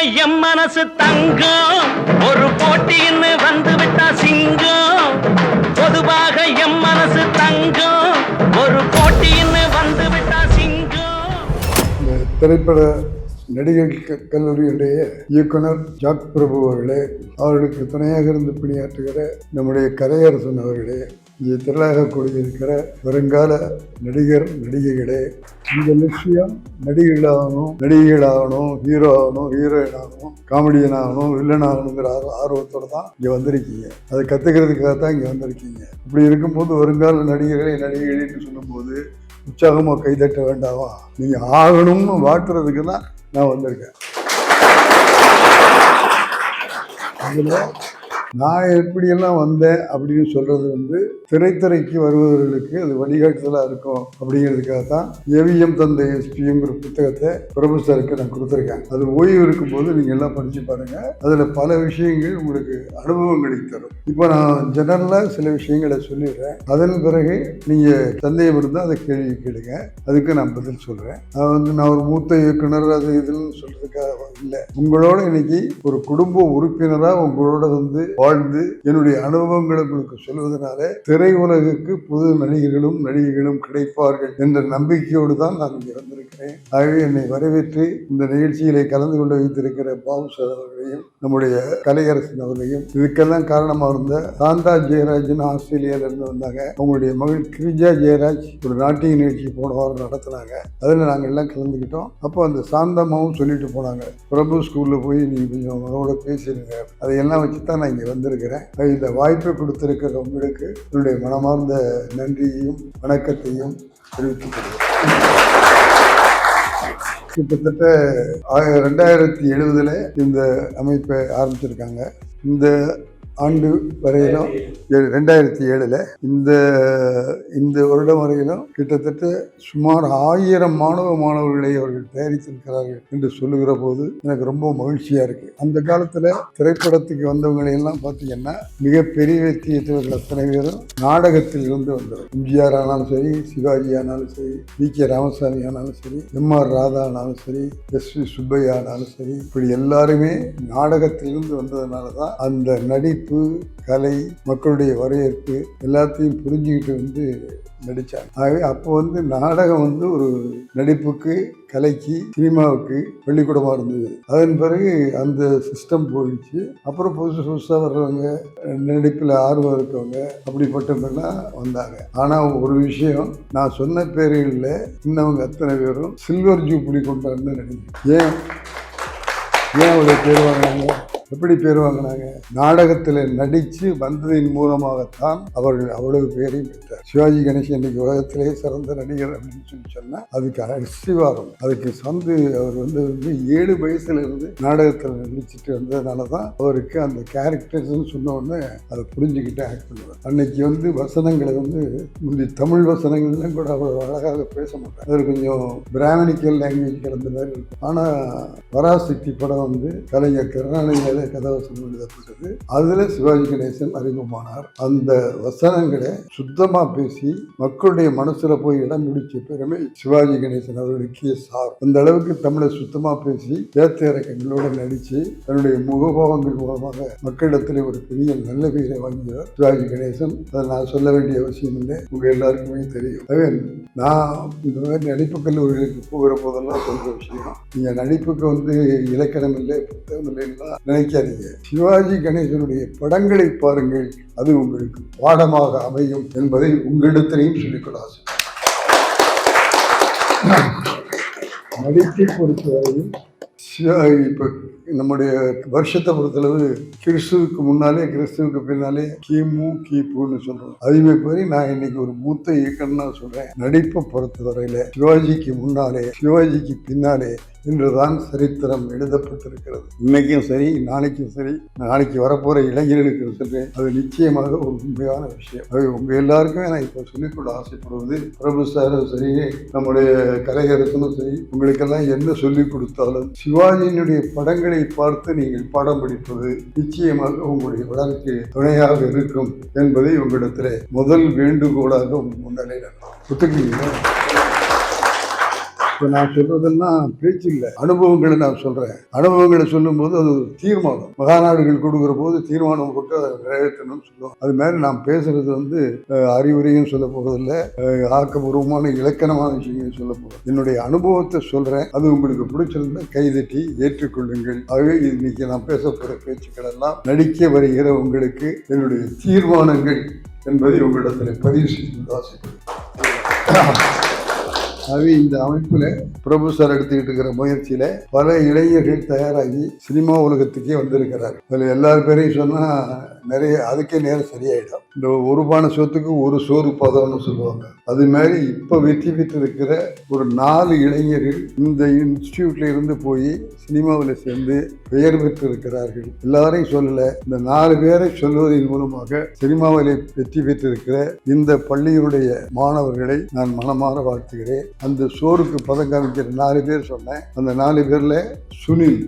M மனசு தங்கம் ஒரு போட்டின்னு வந்து விட்டா சிங்கம். பொதுவாக எம் மனசு தங்கம் ஒரு போட்டின்னு வந்து விட்டா சிங்கம். இந்த திரைப்பட நடிகர் கல்லூரியுடைய இயக்குனர் ஜாக் பிரபு அவர்களே, அவர்களுக்கு துணையாக இருந்து பணியாற்றுகிற நம்முடைய கலையரசன் அவர்களே, இங்கே திரளாக கூடியிருக்கிற வருங்கால நடிகர் நடிகைகளே, இந்த லட்சியம் நடிகைகளாகணும், ஹீரோ ஆகணும், ஹீரோயின் ஆகணும், காமெடியன் ஆகணும், வில்லன் ஆகணுங்கிற ஆர்வத்தோடு தான் இங்கே வந்திருக்கீங்க. அதை கற்றுக்கிறதுக்காக தான் இங்கே வந்திருக்கீங்க. இப்படி இருக்கும்போது வருங்கால நடிகைகள்னு சொல்லும்போது உற்சாகமாக கைதட்ட வேண்டாமா? நீங்கள் ஆகணும்னு வாட்டுறதுக்கு தான் நான் வந்திருக்கேன். அதில் நான் எப்படியெல்லாம் வந்தேன் அப்படின்னு சொல்கிறது திரைத்துறைக்கு வருபவர்களுக்கு அது வழிகாட்டுதலாக இருக்கும் அப்படிங்கிறதுக்காக தான் ஏவிஎம் தந்தை எஸ்பிங்கிற புத்தகத்தை பிரபு சாருக்கு நான் கொடுத்துருக்கேன். அது ஓய்வு இருக்கும்போது நீங்கள் எல்லாம் படித்து பாருங்கள். அதில் பல விஷயங்கள் உங்களுக்கு அனுபவங்களை தரும். இப்போ நான் ஜெனரலாக சில விஷயங்களை சொல்லிடுறேன். அதன் பிறகு நீங்கள் சந்தேகம் இருந்தால் அதை கேள்வி கேளுங்க, அதுக்கு நான் பதில் சொல்கிறேன். நான் ஒரு மூத்த இயக்குனர் அது இதுன்னு சொல்கிறதுக்காக இல்லை. உங்களோட இன்னைக்கு ஒரு குடும்ப உறுப்பினராக உங்களோட வாழ்ந்து என்னுடைய அனுபவங்களை உங்களுக்கு சொல்வதனால திரையுலகுக்கு புது நடிகைகளும் கிடைப்பார்கள் என்ற நம்பிக்கையோடு தான் நான் இங்கே வந்திருக்கிறேன். ஆகவே என்னை வரவேற்று இந்த நிகழ்ச்சியிலே கலந்து கொண்டு வைத்திருக்கிற பாபு சார் அவர்களையும் நம்முடைய கலையரசன் அவர்களையும், இதுக்கெல்லாம் காரணமாக இருந்த சாந்தா ஜெயராஜ்னு ஆஸ்திரேலியாவிலிருந்து வந்தாங்க. அவங்களுடைய மகள் கிரிஜா ஜெயராஜ் ஒரு நாட்டிய நிகழ்ச்சி போன வாரம் நடத்தினாங்க. அதில் நாங்கள் எல்லாம் கலந்துக்கிட்டோம். அப்போ அந்த சாந்தம்மாவும் சொல்லிட்டு போனாங்க, பிரபு ஸ்கூலில் போய் நீ கொஞ்சம் அவங்களோட பேசிடுங்க. அதையெல்லாம் வச்சு தான் நான் இங்கே வந்திருக்கிறேன். இந்த வாய்ப்பை கொடுத்திருக்கிற உங்களுக்கு என்னுடைய மனமார்ந்த நன்றியையும் வணக்கத்தையும் தெரிவித்துக் கொள்கிறேன். கிட்டத்தட்ட 2070 இந்த அமைப்பை ஆரம்பிச்சிருக்காங்க. இந்த ஆண்டு வரையிலும் 2007 இந்த வருடம் வரையிலும் கிட்டத்தட்ட சுமார் 1000 மாணவர்களை அவர்கள் தயாரித்திருக்கிறார்கள் என்று சொல்லுகிற போது எனக்கு ரொம்ப மகிழ்ச்சியா இருக்கு. அந்த காலத்துல திரைப்படத்துக்கு வந்தவங்களை எல்லாம் பார்த்தீங்கன்னா மிகப்பெரிய வெற்றியற்றவர்கள் அத்தனை பேரும் நாடகத்தில் இருந்து வந்தவர். எம்ஜிஆர் ஆனாலும் சரி, சிவாஜி ஆனாலும் சரி, வி.கே. ராமசாமி ஆனாலும் சரி, எம்.ஆர். ராதா ஆனாலும் சரி, எஸ்.வி. சுப்பையா ஆனாலும் சரி, இப்படி எல்லாருமே நாடகத்திலிருந்து வந்ததுனால தான் அந்த நடிப்பு, கலை, மக்களுடைய வரவேற்பு எல்லாத்தையும் புரிஞ்சுக்கிட்டு நடித்தாங்க. ஆகவே அப்போ நாடகம் ஒரு நடிப்புக்கு, கலைக்கு, சினிமாவுக்கு பள்ளிக்கூடமாக இருந்தது. அதன் பிறகு அந்த சிஸ்டம் போயிடுச்சு. அப்புறம் புதுசாக வர்றவங்க, நடிப்பில் ஆர்வம் இருக்கவங்க அப்படிப்பட்டவங்கெல்லாம் வந்தாங்க. ஆனால் ஒரு விஷயம், நான் சொன்ன பேர்களில் இன்னவங்க அத்தனை பேரும் சில்வர் ஜூப்ளி கொண்டாடுன்னு நினைக்கிறேன். ஏன் அவ்வளோ பேர் வாங்கினாங்க? எப்படி பேர் வாங்கினாங்க? நாடகத்தில் நடித்து வந்ததின் மூலமாகத்தான் அவர்கள் அவ்வளவு பேரையும் பெற்றார். சிவாஜி கணேசன் இன்னைக்கு உலகத்திலே சிறந்த நடிகர் அப்படின்னு சொன்னால் அதுக்கு அஸ்திவாரம், அதுக்கு அவர் 7 வயசுல இருந்து நாடகத்தில் நடிச்சுட்டு வந்ததுனால தான் அவருக்கு அந்த கேரக்டர்ஸ்ன்னு சொன்ன உடனே அதை புரிஞ்சுக்கிட்டு ஆக்ட் பண்ணுவார். அன்னைக்கு வசனங்களை முந்தி தமிழ் வசனங்கள்லாம் கூட அவ்வளோ அழகாக பேச மாட்டாங்க. அது கொஞ்சம் பிராமணிக்கல் லாங்குவேஜ் கலந்த மாதிரி இருக்கும். ஆனால் பராசக்தி படம் கலைஞர் கருணாநிதியால் கதாவசனம் எழுதப்பட்டது. அதுல சிவாஜி கணேசன் அறிமுகமானார். அந்த வசனங்களை சுத்தமா பேசி மக்களுடைய மனசுல போய் இடம் பிடிச்ச பெருமை சிவாஜி கணேசன் அவர்களுக்கு சார். அந்த அளவுக்கு தமிழை சுத்தமா பேசி ஏத்த இறக்கங்களோட நடிச்சு தன்னுடைய முகபாவங்கள் மூலமாக மக்களிடத்திலே ஒரு பெரிய நல்ல பெயரை வாங்கியவர் சிவாஜி கணேசன். அதை நான் சொல்ல வேண்டிய அவசியம் இல்லை, உங்க எல்லாருக்குமே தெரியும். அதே நான் இந்த மாதிரி நடிப்பு கல்லூரிகளுக்கு போகிற போதெல்லாம் சொல்ற விஷயம், நீங்க நடிப்புக்கு இலக்கணம் இல்லை, புத்தகம் இல்லைன்னா நினைக்காதீங்க. சிவாஜி கணேசனுடைய படங்களை பாருங்கள், அது உங்களுக்கு பாடமாக அமையும் என்பதை உங்களிடத்திலையும் சொல்லிக்கொள்ள ஆசை. நடிப்பை பொறுத்தவரையும் இப்போ நம்முடைய வருஷத்தை பொறுத்தளவு கிறிஸ்துவுக்கு முன்னாலே, கிறிஸ்துவுக்கு பின்னாலே கிமு, கிபுன்னு சொல்றோம். அதுமே போய் நான் இன்னைக்கு ஒரு மூத்த இயக்குனர் சொல்றேன். நடிப்பை பொறுத்தவரையில சிவாஜிக்கு முன்னாலே, சிவாஜிக்கு பின்னாலே என்றுதான் சரித்திரம் எழுதப்பட்டிருக்கிறது. இன்னைக்கும் சரி, நாளைக்கும் சரி, நாளைக்கு வரப்போற இளைஞர்களுக்கு சொல்றேன், அது நிச்சயமாக ஒரு உண்மையான விஷயம். அது உங்க எல்லாருக்குமே நான் இப்போ சொல்லிக்கொள்ள ஆசைப்படுவது, பிரபு சாரும் சரி, நம்முடைய கலையரசனும் சரி, உங்களுக்கெல்லாம் என்ன சொல்லிக் கொடுத்தாலும் சிவாஜியினுடைய படங்களை பார்த்து நீங்கள் பாடம் படிப்பது நிச்சயமாக உங்களுடைய வளர்ச்சி துணையாக இருக்கும் என்பதை உங்களிடத்தில் முதல் வேண்டுகோளாக முன்னிலை ஒத்துக்கிறீங்க. இப்போ நான் சொல்றதெல்லாம் பேச்சு இல்லை, அனுபவங்களை நான் சொல்றேன். அனுபவங்களை சொல்லும்போது அது ஒரு தீர்மானம். மகாநாடுகள் கொடுக்குற போது தீர்மானம் போட்டு அதை நிறைவேற்றணும்னு சொல்லுவோம். அது மாதிரி நான் பேசுறது அறிவுரையும் சொல்ல போவதில்லை, ஆக்கப்பூர்வமான இலக்கணமான விஷயங்கள் சொல்ல போகிறேன். என்னுடைய அனுபவத்தை சொல்றேன். அது உங்களுக்கு பிடிச்சிருந்தா கைதட்டி ஏற்றுக்கொள்ளுங்கள். ஆகவே இன்னைக்கு நான் பேச போகிற பேச்சுக்கள் எல்லாம் நடிக்க வருகிற உங்களுக்கு என்னுடைய தீர்மானங்கள் என்பதை உங்களிடத்தில் பதிவு செய்து ஆசைப்படுகிறேன். அது இந்த அமைப்புல பிரபு சார் எடுத்துக்கிட்டு இருக்கிற முயற்சியில பல இளைஞர்கள் தயாராகி சினிமா உலகத்துக்கே வந்திருக்கிறார். அதில் எல்லார் பேரையும் சொன்னா நிறைய அதுக்கே நேரம் சரியாயிடும். இந்த ஒரு பானை சொத்துக்கு ஒரு சோறு பதம்னு சொல்லுவாங்க. அது மாதிரி இப்ப வெற்றி பெற்று இருக்கிற ஒரு 4 இளைஞர்கள் இந்த இன்ஸ்டிடியூட்ல இருந்து போய் சினிமாவில் சேர்ந்து பெயர் பெற்று இருக்கிறார்கள். எல்லாரையும் சொல்லல, இந்த 4 பேரை சொல்வதன் மூலமாக சினிமாவில் வெற்றி பெற்றிருக்கிற இந்த பள்ளியினுடைய மாணவர்களை நான் மனமாற வாழ்த்துகிறேன். அந்த சோறுக்கு பதம் காமிக்கிற 4 பேர் சொன்னேன். அந்த 4 பேர்ல சுனில்,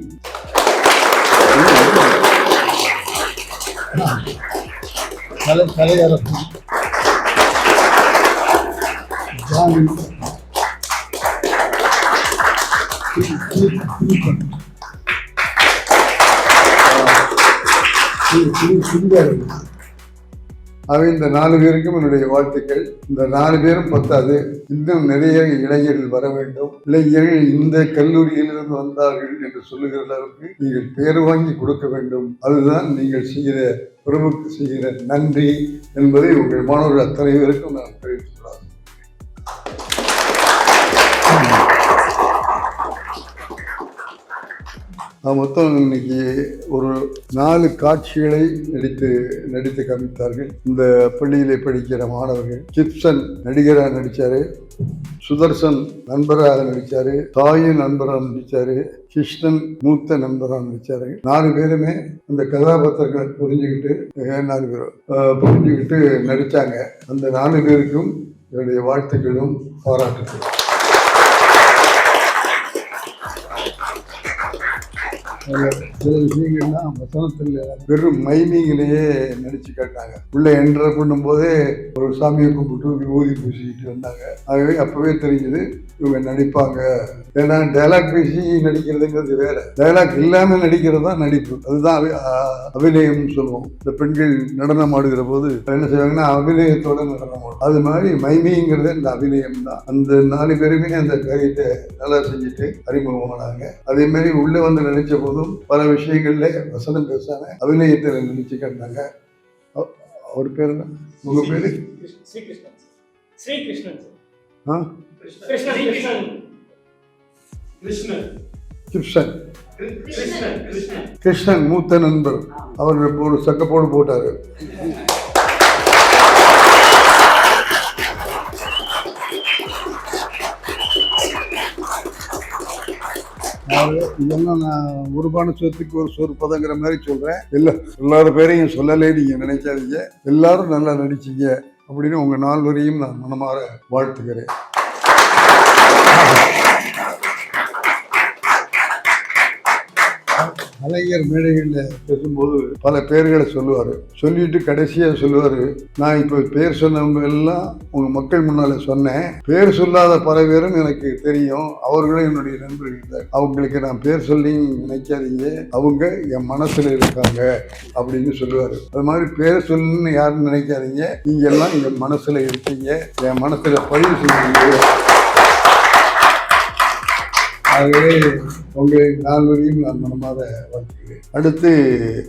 கலையரசு, ஜானி, அவை இந்த 4 பேருக்கும் என்னுடைய வாழ்த்துக்கள். இந்த 4 பேரும் பத்தாது, இன்னும் நிறைய இளைஞர்கள் வர வேண்டும். இளைஞர்கள் இந்த கல்லூரியிலிருந்து வந்தார்கள் என்று சொல்லுகிற அளவுக்கு நீங்கள் பேர் வாங்கி கொடுக்க வேண்டும். அதுதான் நீங்கள் செய்கிற பிரபுக்கு செய்கிற நன்றி என்பதை உங்கள் மாணவர்கள் அத்தனை பேருக்கும் நான் தெரிவித்துள்ளார். மொத்தம் இன்னைக்கு ஒரு 4 காட்சிகளை நடித்து காமித்தார்கள் இந்த பள்ளியிலே படிக்கிற மாணவர்கள். கிப்சன் நடிகராக நடித்தாரு, சுதர்சன் நண்பராக நடித்தாரு, தாயின் நண்பராக நடித்தாரு, கிருஷ்ணன் மூத்த நண்பராக நடித்தாரு. 4 பேருமே அந்த கதாபாத்திரங்களை புரிஞ்சுக்கிட்டு 4 பேரும் புரிஞ்சுக்கிட்டு நடித்தாங்க. அந்த 4 பேருக்கும் என்னுடைய வாழ்த்துக்களும் பாராட்டுகளும். சில விஷயங்கள்லாம் வசனத்தில் வெறும் மைமிங்கிலேயே நடிச்சு காட்டாங்க. உள்ள என்டர் பண்ணும் போதே ஒரு சாமியை கும்பிட்டு விபூதி பூசிக்கிட்டு வந்தாங்க. ஆகவே அப்பவே தெரிஞ்சது இவங்க நடிப்பாங்க. ஏன்னா டைலாக் பேசி நடிக்கிறதுங்கிறது வேற, டைலாக் இல்லாம நடிக்கிறது தான் நடிப்பு. அதுதான் அபிநயம்னு சொல்லுவோம். இந்த பெண்கள் நடனம் ஆடுகிற போது என்ன செய்வாங்கன்னா அபிநயத்தோட நடனம் ஆடும். அது மாதிரி மைமிங்கிறது இந்த அபிநயம் தான். அந்த 4 பேருமே அந்த காரியத்தை நல்லா செஞ்சுட்டு அறிமுகமானாங்க. அதே மாதிரி உள்ள வந்து நினைச்ச போதும் பல விஷயங்கள்ல வசனம் பேசாம அபிநயத்தில் நினைச்சு காட்டினாங்க. அவர் பேரு என்ன? உங்க பேரு? கிருஷ்ணன் மூத்த நண்பர். அவர் ஒரு சக்கப்போடு போட்டாரு. இதெல்லாம் நான் உருவான சொத்துக்கு ஒரு சோறு பதங்கிற மாதிரி சொல்றேன். எல்லாரும் பேரையும் சொல்லலே நீங்க நினைக்காதீங்க. எல்லாரும் நல்லா நடிச்சீங்க அப்படின்னு உங்க 4 பேரையும் நான் மனமாற வாழ்த்துக்கிறேன். கலைஞர் மேடைகளில் பேசும்போது பல பேர்களை சொல்லுவார். சொல்லிட்டு கடைசியாக சொல்லுவார், நான் இப்போ பேர் சொன்னவங்க எல்லாம் உங்கள் மக்கள் முன்னால் சொன்னேன், பேர் சொல்லாத பல பேரும் எனக்கு தெரியும், அவர்களும் என்னுடைய நண்பர்கள் தான், அவங்களுக்கு நான் பேர் சொல்லி நினைக்காதீங்க, அவங்க என் மனசில் இருக்காங்க அப்படின்னு சொல்லுவார். அது மாதிரி பேர் சொல்லுன்னு யாரும் நினைக்காதீங்க, நீங்கள் எல்லாம் என் மனசில் இருக்கீங்க, என் மனசில் பதிவு செய்வீங்க. ஆகவே உங்களை 4 பேரையும் நான் மனமாக வாழ்த்துக்கிறேன். அடுத்து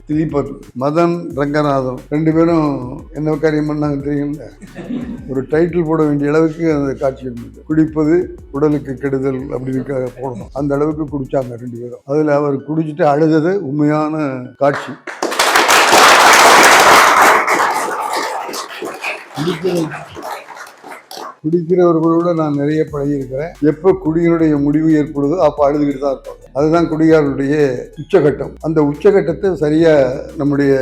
திலீபன், மதன், ரங்கநாதன் 2 பேரும் என்ன காரியம் பண்ணாங்க தெரியுங்களா? ஒரு டைட்டில் போட வேண்டிய அளவுக்கு அந்த காட்சி இருந்தது. குடிப்பது உடலுக்கு கெடுதல் அப்படின்னு போடணும், அந்த அளவுக்கு குடிச்சாங்க 2 பேரும். அதில் அவர் குடிச்சிட்டு அழுதது உண்மையான காட்சி. குடிக்கிறவர்களோட நான் நிறைய பழகியிருக்கிறேன். எப்போ குடியினுடைய முடிவு ஏற்படுதோ அப்போ அழுதுகிட்டு தான் இருப்பாங்க. அதுதான் குடிகாரனுடைய உச்சகட்டம். அந்த உச்சகட்டத்தை சரியா நம்முடைய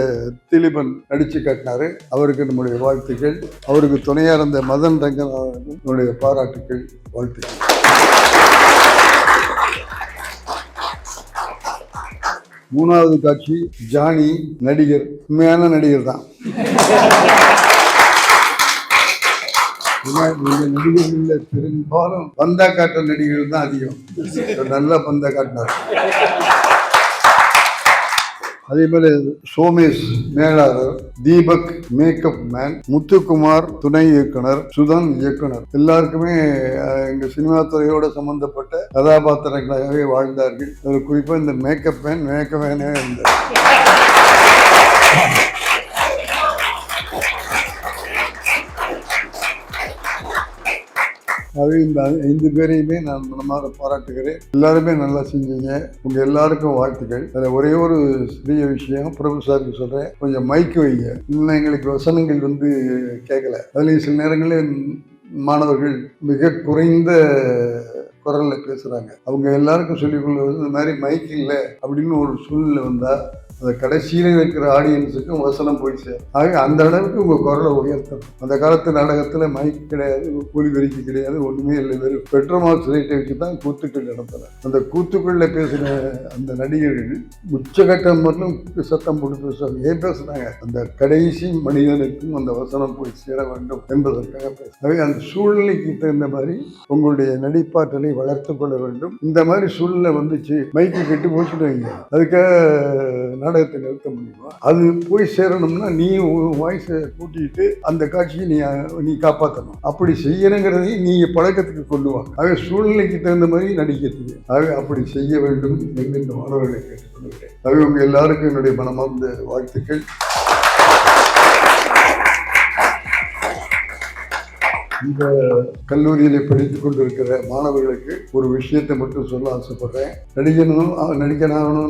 திலீபன் நடிச்சு காட்டினாரு. அவருக்கு நம்முடைய வாழ்த்துக்கள். அவருக்கு துணையா இருந்த மதன் ரங்கநாதனுக்கும் நம்முடைய பாராட்டுக்கள், வாழ்த்துக்கள். மூணாவது காட்சி ஜானி, நடிகர், உண்மையான நடிகர் தான். நடிகர்கள் பெரும்பாலும் பந்தா காட்டுற நடிகர்கள் தான் அதிகம். நல்லா பந்தா காட்டினார். அதே மாதிரி சோமேஷ் மேலாளர், தீபக் மேக்கப் மேன், முத்துக்குமார் துணை இயக்குனர், சுதன் இயக்குனர், எல்லாருக்குமே எங்க சினிமா துறையோட சம்பந்தப்பட்ட கதாபாத்திரங்களாகவே வாழ்ந்தார்கள். அதில் குறிப்பா இந்த மேக்கப் மேனே இருந்தார். அது இந்த 5 பேரையுமே நான் மனமாற பாராட்டுகிறேன். எல்லாருமே நல்லா செஞ்சீங்க. உங்க எல்லாருக்கும் வாழ்த்துக்கள். அதில் ஒரே ஒரு சிறிய விஷயம் பிரபு சாருக்கு சொல்றேன், கொஞ்சம் மைக்கு வைங்க. இன்னும் எங்களுக்கு வசனங்கள் கேட்கல. அதுலேயும் சில நேரங்களில் மாணவர்கள் மிக குறைந்த குரல்ல பேசுறாங்க. அவங்க எல்லாருக்கும் சொல்லிக் கொள்வது இந்த மாதிரி மைக் இல்லை அப்படின்னு ஒரு சூழ்நிலை வந்தா அந்த கடைசியில் இருக்கிற ஆடியன்ஸுக்கும் வசனம் போய் சேரும். ஆக அந்த அளவுக்கு உங்கள் குரலை உயர்த்தணும். அந்த காலத்து நாடகத்தில் மைக் கிடையாது, ஒலிபெருக்கி கிடையாது, ஒன்றுமே இல்லை. வெறும் பெட்ரோமால் சிலைட்டை வச்சு தான் கூத்துக்கள் நடத்தினார். அந்த கூத்துக்களில் பேசின அந்த நடிகர்கள் உச்சகட்டம் மட்டும் சத்தம் போட்டு பேசுவாங்க. ஏன் பேசுனாங்க? அந்த கடைசி மனிதனுக்கும் அந்த வசனம் போய் சேர வேண்டும் என்பதற்காக பேசுனாங்க. அந்த சூழ்நிலைக்கு தகுந்த மாதிரி உங்களுடைய நடிப்பாற்றலை வளர்த்து கொள்ள வேண்டும். இந்த மாதிரி சூழ்நிலை வந்துச்சு, மைக்கு கெட்டு போச்சுட்டு வைங்க, அதுக்காக நாடகத்தை நிறுத்த முடியுமா? அது போய் சேரணும்னா நீ வாய்ஸை கூட்டிட்டு அந்த காட்சியை நீ காப்பாற்றணும். அப்படி செய்யணுங்கிறதையும் நீங்க பழக்கத்துக்கு கொண்டு வாங்க. ஆக சூழ்நிலைக்கு தகுந்த மாதிரி நடிக்கிறது. ஆக அப்படி செய்ய வேண்டும் என்று இந்த மாணவர்களை கேட்டுக்கொள்கிறேன். ஆக உங்க எல்லாருக்கும் என்னுடைய மனமார்ந்த வாழ்த்துக்கள். இந்த கல்லூரியில் படித்துக் கொண்டிருக்கிற மாணவர்களுக்கு ஒரு விஷயத்தை மட்டும் சொல்ல ஆசைப்படுறேன். நடிக்கணும்னு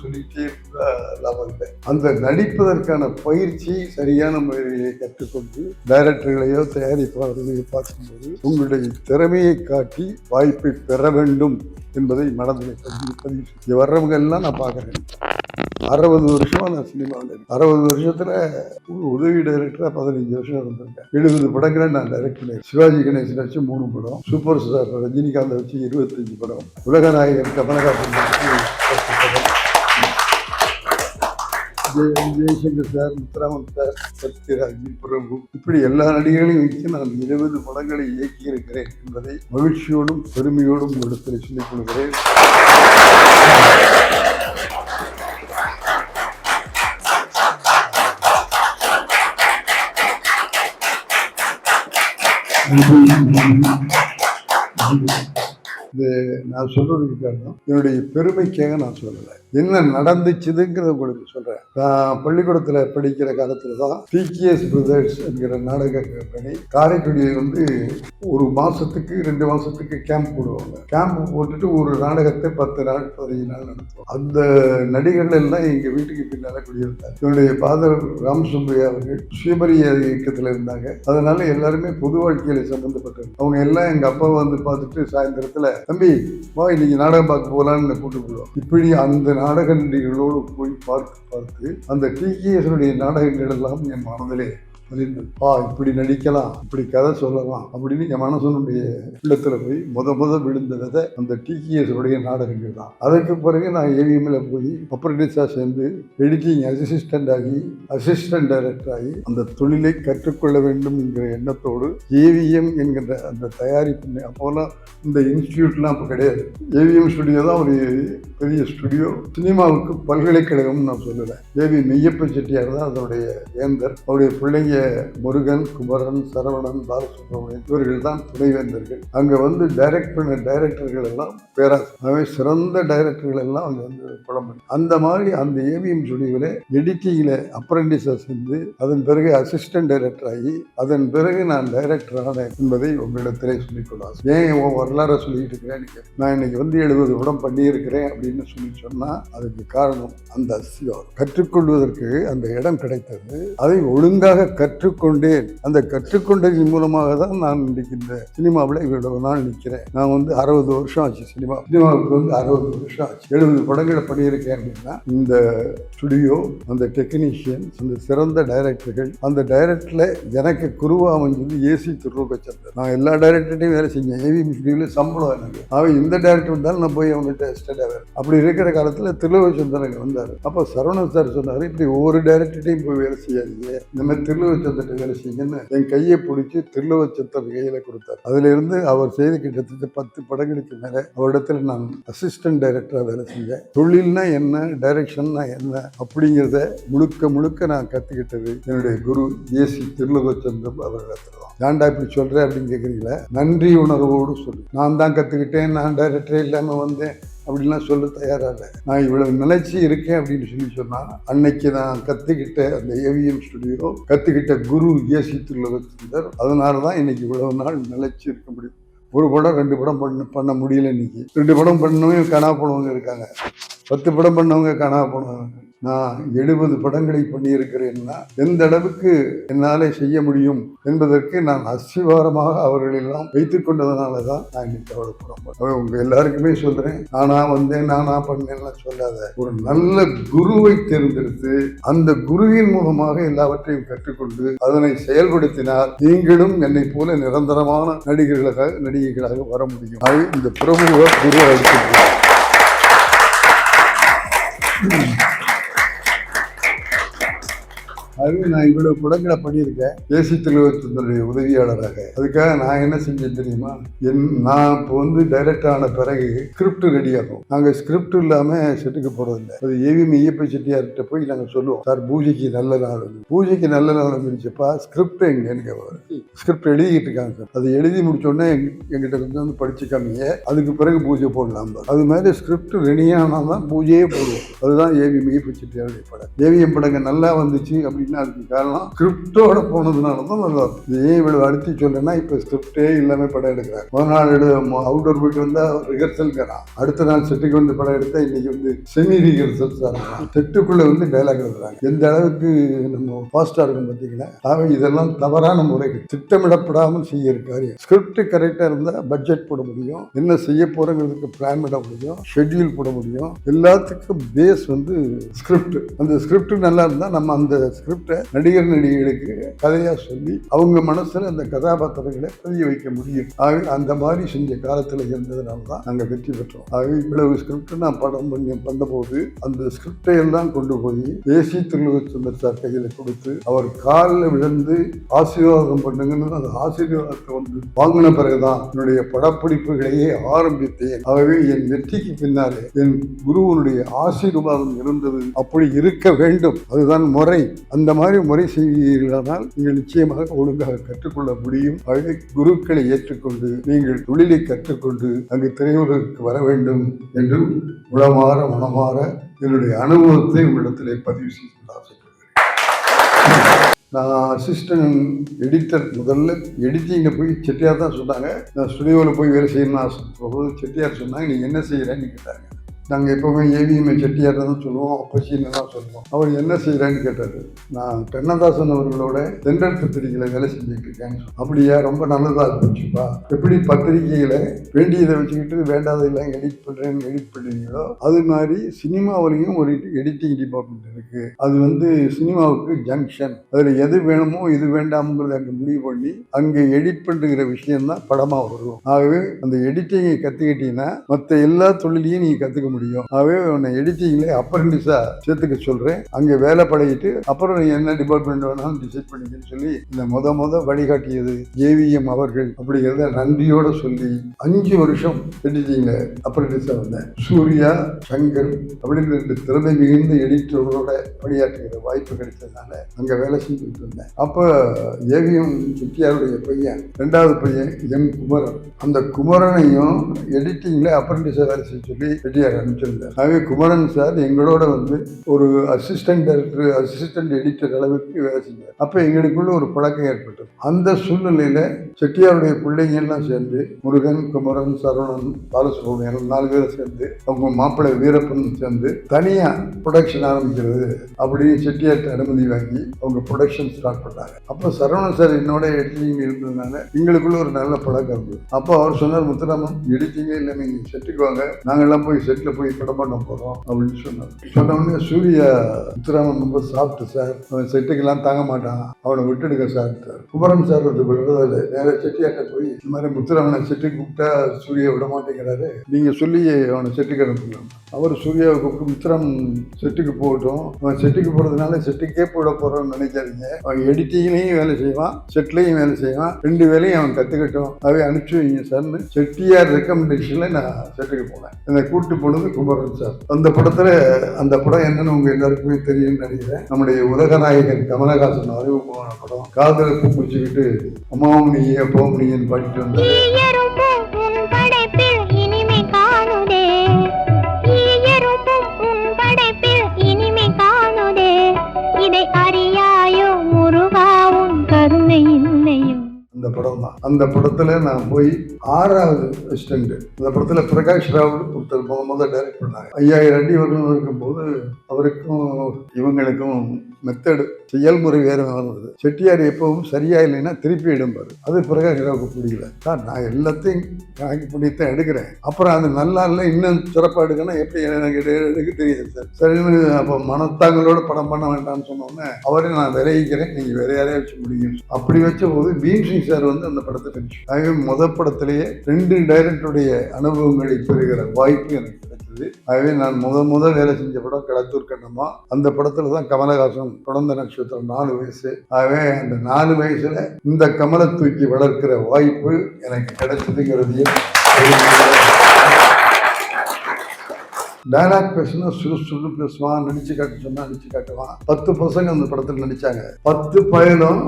சொல்லிட்டே இருந்தா லாபம் இல்லை. அந்த நடிப்பதற்கான பயிற்சி சரியான முறையை கற்றுக்கொண்டு டைரக்டர்களையோ தயாரிப்பாளர்களையோ பார்க்கும்போது உங்களுடைய திறமையை காட்டி வாய்ப்பை பெற வேண்டும் என்பதை மனதில் பதிவு வர்றவங்க எல்லாம் நான் பார்க்குறேன். 60 வருஷமா நான் சினிமாவில் இருக்கேன். 60 வருஷத்துல உதவி டைரக்டரா 15 வருஷம் இருந்திருக்கேன். 70 படங்களை நான் டைரக்ட் பண்ணேன். சிவாஜி கணேசன் வச்சு 3 படம், சூப்பர் ஸ்டார் ரஜினிகாந்த் வச்சு 25 படம், உலக நாயகன் கமலஹாசன் வச்சு 10 படம், ஜெய்சங்கர் சார், முத்துராமன் சார், சத்யராஜ், பிரபு, இப்படி எல்லா நடிகர்களையும் வச்சு நான் 20 படங்களை இயக்கியிருக்கிறேன் என்பதை மகிழ்ச்சியோடும் பெருமையோடும் இடத்தில் சொல்லிக் கொள்கிறேன். இது நான் சொல்றதுக்கு காரணம் என்னுடைய பெருமைக்காக நான் சொல்லலை, என்ன நடந்துச்சுதுங்கிறத உங்களுக்கு சொல்றேன். நான் பள்ளிக்கூடத்தில் படிக்கிற காலத்துல தான் டிகேஎஸ் பிரதர்ஸ் என்கிற நாடக கம்பெனி காரைக்குடியில் ஒரு மாசத்துக்கு 2 மாசத்துக்கு கேம்ப் போடுவாங்க. கேம்ப் போட்டுட்டு ஒரு நாடகத்தை 10 நாள் 15 நாள் நடத்துவோம். அந்த நடிகர்கள் எல்லாம் எங்க வீட்டுக்கு பின்னால குடியிருந்தாங்க. என்னுடைய ஃபாதர் ராமசுப்பையா அவர்கள் சுயமரிய இயக்கத்தில் இருந்தாங்க. அதனால எல்லாருமே பொது வாழ்க்கையில சம்பந்தப்பட்டது. அவங்க எல்லாம் எங்க அப்பா பார்த்துட்டு சாயந்தரத்துல, தம்பி வா இன்னைக்கு நாடகம் பார்க்க போகலான்னு கூட்டு போடுவோம். இப்படி அந்த நாடக நடிகர்களோடு போய் பார்த்து அந்த டிகேஎஸ் நாடகங்கள் எல்லாம் என் மனதிலே இப்படி நடிக்கலாம், இப்படி கதை சொல்லலாம் அப்படின்னு என் மனசனுடைய உள்ளத்துல போய் முத விழுந்த விதை அந்த டிகேஎஸ் நாடகங்கள் தான். அதற்கு பிறகு நான் ஏவிஎம்ல போய் அப்ரண்டிஸா சேர்ந்து எடிட்டிங் அசிஸ்டன்ட் ஆகி அசிஸ்டன்ட் டைரக்டர் ஆகி அந்த தொழிலை கற்றுக்கொள்ள வேண்டும் என்கிற எண்ணத்தோடு ஏவிஎம் என்கின்ற அந்த தயாரிப்பு, அப்போலாம் இந்த இன்ஸ்டிடியூட்லாம் அப்போ கிடையாது. ஏவிஎம் ஸ்டுடியோ தான் ஒரு பெரிய ஸ்டுடியோ. சினிமாவுக்கு பல்கலைக்கழகம் நான் சொல்லலை. ஏவி மெய்யப்ப செட்டியார் தான் அதனுடைய வேந்தர். அவருடைய பிள்ளைங்க முருகன், குமரன், சரவணன், பாலசுப்ரமணியன் இவர்கள் தான் துணைவேந்தர்கள். அங்க டைரக்ட் பண்ண டைரக்டர்கள் எல்லாம் பேராசிரியர், சிறந்த டைரக்டர்கள் எல்லாம் அங்க படம் பண்ணி, அந்த மாதிரி அந்த ஏவிஎம் ஸ்டுடியோவில் எடிட்டிங்ல அப்ரண்டிஸா சேர்ந்து அதன் பிறகு அசிஸ்டன்ட் டைரக்டர் ஆகி அதன் பிறகு நான் டைரக்டர் ஆனேன் என்பதை உங்களிடத்திலே சொல்லிக்கொள்ளலாம். ஏன் வரலாறு சொல்லிட்டு இருக்கிறேன், நான் இன்னைக்கு 70 படம் பண்ணியிருக்கிறேன் அப்படின்னு சொன்னா அதுக்கு காரணம் அந்த கற்றுக்கொள்வதற்கு அந்த இடம் கிடைத்தது. அதை ஒழுங்காக கற்றுக்கொண்டேன். அந்த கற்றுக்கொண்டதின் மூலமாக தான் நான் இன்னைக்கு இந்த சினிமாவில் இவ்வளவு நாள் நிற்கிறேன். நான் 60 வருஷம் ஆச்சு சினிமாவுக்கு 60 வருஷம் ஆச்சு. 70 படங்களை பண்ணியிருக்கேன் அப்படின்னா இந்த ஸ்டுடியோ, அந்த டெக்னீஷியன்ஸ், அந்த சிறந்த டைரக்டர்கள், அந்த டைரக்டர்ல எனக்கு குருவா அமைஞ்சது ஏசி திருரோகச்சந்தர். நான் எல்லா டைரக்டர்டையும் வேலை செஞ்சேன். ஏவிஎம் ஸ்டுடியோவில் சம்பளம் எனக்கு. அவன் இந்த டைரக்டர் வந்தாலும் நான் போய் அவங்ககிட்ட ஸ்டடியாக அப்படி இருக்கிற காலத்தில் திருரோகச்சந்தர் அங்கே வந்தார். அப்போ சரவணன் சார் சொன்னார், இப்படி ஒவ்வொரு டைரக்டர்டையும் போய் வேலை செய்யாதீங்க, இந்த மாதிரி திருரோக திருலோகச்சந்திரன் வேலை செய்யுங்கன்னு என் கையை பிடிச்சி திருலோகச்சந்திரன் கையில கொடுத்தார். அதுல இருந்து அவர் செய்த கிட்டத்தட்ட 10 படங்களுக்கு மேல அவரிடத்துல நான் அசிஸ்டன்ட் டைரக்டரா வேலை செஞ்சேன். தொழில்னா என்ன, டைரக்ஷன்னா என்ன அப்படிங்கிறத முழுக்க முழுக்க நான் கத்துக்கிட்டது என்னுடைய குரு ஏசி திருலோகச்சந்திரன் அவர்களிடத்துல தான். ஏன்டா இப்படி சொல்றேன் அப்படின்னு கேட்குறீங்களா? நன்றி உணர்வோடு சொல்லு. நான் தான் கத்துக்கிட்டேன், நான் டைரக்டரே இல்லாம வந்தேன் அப்படின்லாம் சொல்ல தயாராக இல்லை. நான் இவ்வளவு நிலைச்சி இருக்கேன் அப்படின்னு சொன்னால் அன்னைக்கு நான் கற்றுக்கிட்ட அந்த ஏவிஎம் ஸ்டுடியோ, கற்றுக்கிட்ட குரு ஏசி திருலோகச்சந்தர், அதனால தான் இன்னைக்கு இவ்வளவு நாள் நிலைச்சி இருக்க முடியும். ஒரு படம் 2 படம் பண்ண முடியல. இன்னைக்கு 2 படம் பண்ணவங்க காணா போனவங்க இருக்காங்க, 10 படம் பண்ணவங்க காணா போனவங்க. நான் 70 படங்களை பண்ணியிருக்கிறேன்னா எந்த அளவுக்கு என்னால் செய்ய முடியும் என்பதற்கு நான் அஸ்திவாரமாக அவர்களெல்லாம் வைத்துக் கொண்டதுனால தான் நான் இன்னைக்கு அவ்வளோ படம். உங்க எல்லாருக்குமே சொல்றேன், நானா வந்தேன் நானா பண்ணேன்லாம் சொல்லாத. ஒரு நல்ல குருவை தேர்ந்தெடுத்து அந்த குருவின் மூலமாக எல்லாவற்றையும் கற்றுக்கொண்டு அதனை செயல்படுத்தினால் நீங்களும் என்னை போல நிரந்தரமான நடிகைகளாக வர முடியும். அது இந்த பிரபுவ குரு எடுத்து அது நான் இவ்வளவு படங்களை பண்ணியிருக்கேன் ஏசி திருலோகச்சந்தருடைய உதவியாளராக. அதுக்காக நான் என்ன செஞ்சேன் தெரியுமா? நான் இப்போ டைரக்டர் ஆன பிறகு ஸ்கிரிப்ட் ரெடி ஆகும். நாங்கள் ஸ்கிரிப்ட் இல்லாமல் செட்டுக்கு போகிறதில்லை. அது ஏவிஎம் ஐயப்ப செட்டியார்கிட்ட போய் நாங்கள் சொல்லுவோம், சார் பூஜைக்கு நல்ல நாள், பூஜைக்கு நல்ல நாள் இருந்துச்சுப்பா, ஸ்கிரிப்ட் எங்கன்னு கேட்பாரு. ஸ்கிரிப்ட் எழுதிக்கிட்டு இருக்காங்க சார், அது எழுதி முடிச்சோடனே எங்கிட்ட வந்து படிச்சு காமிங்க, அதுக்கு பிறகு பூஜை போடலாம். அது மாதிரி ஸ்கிரிப்ட் ரெடியானால் தான் பூஜையே போடுவோம். அதுதான் ஏவிஎம் ஐயப்ப செட்டியாருடைய படம். ஏவிஎம் படங்கள் நல்லா வந்துச்சு அப்படின்னு அதுக்கு காரணம் ஸ்கிரிப்டோட போனதுனால தான் நல்லா இருக்கும். ஏன் இவ்வளவு அடுத்து சொல்றேன்னா, இப்ப ஸ்கிரிப்டே இல்லாம படம் எடுக்கிறாங்க. முதல் நாள் அவுட்டோர் போயிட்டு வந்தா ரிஹர்சல்கிறான், அடுத்த நாள் செட்டுக்கு வந்து படம் எடுத்தா இன்னைக்கு செமி ரிஹர்சல் செட்டுக்குள்ள டைலாக் எழுதுறாங்க. எந்த அளவுக்கு நம்ம ஃபாஸ்டா இருக்கும் பார்த்தீங்கன்னா. ஆக இதெல்லாம் தவறான முறைகள், திட்டமிடப்படாமல் செய்ய காரியம். ஸ்கிரிப்ட் கரெக்டா இருந்தா பட்ஜெட் போட முடியும், என்ன செய்ய போறங்கிறதுக்கு பிளான் பண்ண முடியும், ஷெட்யூல் போட முடியும். எல்லாத்துக்கும் பேஸ் ஸ்கிரிப்ட். அந்த ஸ்கிரிப்ட் நல்லா இருந்தா நம்ம அந்த ஸ்கிரிப்ட் நடிகர் நடிகைகளுக்கு கதையா சொல்லி அவங்க மனசுல அந்த கதாபாத்திரங்களை பதிய வைக்க முடியும். ஆக அந்த மாதிரி செஞ்ச காலத்துல இருந்ததுனால தான் நாங்க வெற்றி பெற்றோம். ஆக இவ்வளவு ஸ்கிரிப்ட் நான் படம் பண்ண போது அந்த ஸ்கிரிப்டை எல்லாம் கொண்டு போய் ஏசி திருலோகச்சந்தர் சார் கையில கொடுத்து அவர் காலில் விழுந்து ஆசீர்வாதம் பண்ணுங்கன்னு அந்த ஆசீர்வாதத்தை வாங்கின பிறகுதான் என்னுடைய படப்பிடிப்புகளையே ஆரம்பித்தேன். ஆகவே என் வெற்றிக்கு பின்னாலே என் குருவனுடைய ஆசீர்வாதம் இருந்தது. அப்படி இருக்க வேண்டும், அதுதான் முறை. அந்த மாதிரி முறை செய்வீர்களானால் நீங்கள் நிச்சயமாக ஒழுங்காக கற்றுக்கொள்ள முடியும். ஆகவே குருக்களை ஏற்றுக்கொண்டு நீங்கள் தொழிலை கற்றுக்கொண்டு அங்கு திரையுலகுக்கு வர வேண்டும் என்று உளமாற மனமாற என்னுடைய அனுபவத்தை உங்களிடத்திலே பதிவு செய்து ஆசைப்படுகிறேன். நான் அசிஸ்டன்ட் எடிட்டர், முதல்ல எடிட்டிங்கை போய் செட்டியார் தான் சொன்னாங்க. நான் ஸ்டுடியோவில் போய் வேலை செய்யணும்னு ஆசைப்படும்போது செட்டியார் சொன்னாங்க, நீங்கள் என்ன செய்கிறேன்னு கேட்டாங்க. நாங்கள் எப்போவுமே ஏவிஎம்ஐ செட்டியார் தான் சொல்லுவோம், அப்பச்சின்னு தான் சொல்லுவோம். அவர் என்ன செய்கிறான்னு கேட்டார். நான் கண்ணதாசன் அவர்களோட தென்றல் பத்திரிகையில் வேலை செஞ்சுட்டு இருக்கேன்னு சொன்னேன். அப்படியா, ரொம்ப நல்லதாக இருந்துச்சுப்பா. எப்படி பத்திரிகையில் வேண்டியதை வச்சுக்கிட்டு வேண்டாதெல்லாம் எடிட் பண்ணுறீங்களோ அது மாதிரி சினிமாவிலையும் ஒரு எடிட்டிங் டிபார்ட்மெண்ட் இருக்குது. அது சினிமாவுக்கு ஜங்ஷன். அதில் எது வேணுமோ இது வேண்டாம்ங்கிறத அங்கே முடிவு பண்ணி அங்கே எடிட் பண்ணுற விஷயம்தான் படமாக வரும். ஆகவே அந்த எடிட்டிங்கை கற்றுக்கிட்டீங்கன்னா மற்ற எல்லா தொழிலையும் நீங்கள் கற்றுக்க முடியும். ஆகவே உன்னை எடிட்டிங்ல அப்ரண்டிஸா சேர்த்துக்க சொல்றேன். அங்க வேலை பழகிட்டு அப்புறம் நீ என்ன டிபார்ட்மெண்ட் வேணாலும் டிசைட் பண்ணிக்கன்னு சொல்லி இந்த முத வழிகாட்டியது ஏவிஎம் அவர்கள். அப்படிங்கிறத நன்றியோட சொல்லி 5 வருஷம் எடிட்டிங்ல அப்ரண்டிஸா வந்தேன். சூர்யா, சங்கர் அப்படின்னு 2 திறமை மிகுந்த எடிட்டரோட பணியாற்றுகிற வாய்ப்பு கிடைச்சதுனால அங்க வேலை செஞ்சுட்டு இருந்தேன். அப்ப ஏவிஎம் செட்டியாருடைய பையன், 2வது பையன் எம் குமரன், அந்த குமரனையும் எடிட்டிங்ல அப்ரண்டிஸா வேலை செய்ய சொல்லி செட்டியார் அனுப்பிச்சிருந்தார். ஆகவே குமரன் சார் எங்களோட ஒரு அசிஸ்டன்ட் டைரக்டர், அசிஸ்டன்ட் எடிட்டர் அளவுக்கு வேலை செஞ்சார். அப்ப எங்களுக்குள்ள ஒரு பழக்கம் ஏற்பட்டது. அந்த சூழ்நிலையில செட்டியாருடைய பிள்ளைங்க எல்லாம் சேர்ந்து முருகன், குமரன், சரவணன், பாலசுப்ரமணியன் 4 பேரை சேர்ந்து அவங்க மாப்பிள்ளை வீரப்பன் சேர்ந்து தனியா ப்ரொடக்ஷன் ஆரம்பிக்கிறது அப்படின்னு செட்டியார்ட்ட அனுமதி வாங்கி அவங்க ப்ரொடக்ஷன் ஸ்டார்ட் பண்ணாங்க. அப்போ சரவணன் சார் என்னோட எடிட்டிங் இருந்ததுனால எங்களுக்குள்ள ஒரு நல்ல பழக்கம் இருந்தது. அப்போ அவர் சொன்னார், முத்துராமன் எடிட்டிங்கே இல்லை, நீங்க செட்டுக்கு வாங்க, நாங்கெல்லாம் போய் செட்டில் போய் படம் பண்ண போகிறோம் அப்படின்னு சொன்னார். சொன்ன உடனே சூர்யா, முத்துராமன் ரொம்ப சாப்பிட்டு சார், அவன் செட்டுக்கெல்லாம் தாங்க மாட்டான், அவனை விட்டுடுங்க சார். குமரன் சார் விடுறதில்லை, நேர செட்டியாட்ட போய் இந்த மாதிரி முத்துராமனை செட்டுக்கு கூப்பிட்டா சூர்யா விட மாட்டேங்கிறாரு, நீங்க சொல்லி அவனை செட்டுக்கு அனுப்புங்க. அவர் சூர்யாவை கூப்பிட்டு மித்திரம் செட்டுக்கு போகட்டும், அவன் செட்டுக்கு போகிறதுனால செட்டுக்கே போட போகிறோன்னு நினைக்காதீங்க, அவன் எடிட்டிங்லேயும் வேலை செய்வான், செட்லேயும் வேலை செய்வான், 2 வேலையும் அவன் கற்றுக்கட்டும், அவை அனுப்பிச்சு வைங்க சார்னு செட்டியார் ரெக்கமெண்டேஷனில் நான் செட்டுக்கு போனேன். என்னை கூப்பிட்டு போனது குமரன் சார். அந்த படம் என்னன்னு உங்கள் எல்லாருக்குமே தெரியும்னு நினைக்கிறேன். நம்முடைய உலகநாயகன் கமலஹாசன் அறிமுகமான படம். காதலை பூச்சிக்கிட்டு அம்மாவும் நீயே அப்பாவும் நீன்னு பாடிட்டு வந்தாரு. அந்த படம் தான். அந்த படத்துல நான் போய் 6வது அசிஸ்டன்ட். அந்த படத்துல பிரகாஷ் ராவ் ஒருத்தர் முதல் டைரக்ட் பண்ணாங்க. 5000 அடி வரணும் இருக்கும்போது அவருக்கும் இவங்களுக்கும் மெத்தடு செயல்முறை வேறு வந்தது. செட்டியார் எப்பவும் சரியா இல்லைன்னா திருப்பி எடுப்பார். அது பிரகாஷ் ராவுக்கு பிடிக்கல. சார் நான் எல்லாத்தையும் கணக்கு பண்ணித்தான் எடுக்கிறேன், அப்புறம் அது நல்லா இல்லை இன்னும் சிறப்பாக எடுக்கணும், எப்படி எனக்கு எடுக்க தெரியாது சார். சரின்னு அப்போ மனத்தாங்களோட படம் பண்ண வேண்டாம்னு சொன்னோன்னே அவரே நான் விளைவிக்கிறேன், நீங்கள் வேற யாரையா வச்சு முடியும். அப்படி வச்ச போது பீம்சிங் சார் வந்து அந்த படத்தை தெரிஞ்சு. ஆகவே முதல் படத்திலேயே 2 டைரக்டருடைய அனுபவங்களை பெறுகிற வாய்ப்பு எனக்கு கிடைச்சது. ஆகவே நான் முதல் வேலை செஞ்ச படம் களத்தூர் கண்ணம்மா. அந்த படத்துல தான் கமலஹாசன் குழந்தை நட்சத்திரம் 4 வயசு. ஆகவே அந்த 4 வயசுல இந்த கமலை தூக்கி வளர்க்கிற வாய்ப்பு எனக்கு கிடைச்சதுங்கிறதையும் டைலாக் பேசுனா சுறு பேசுவான், நடிச்சு காட்ட சொன்னா நடிச்சு காட்டுவான். 10 பசங்க அந்த படத்தில் நடிச்சாங்க. 10 பயலும்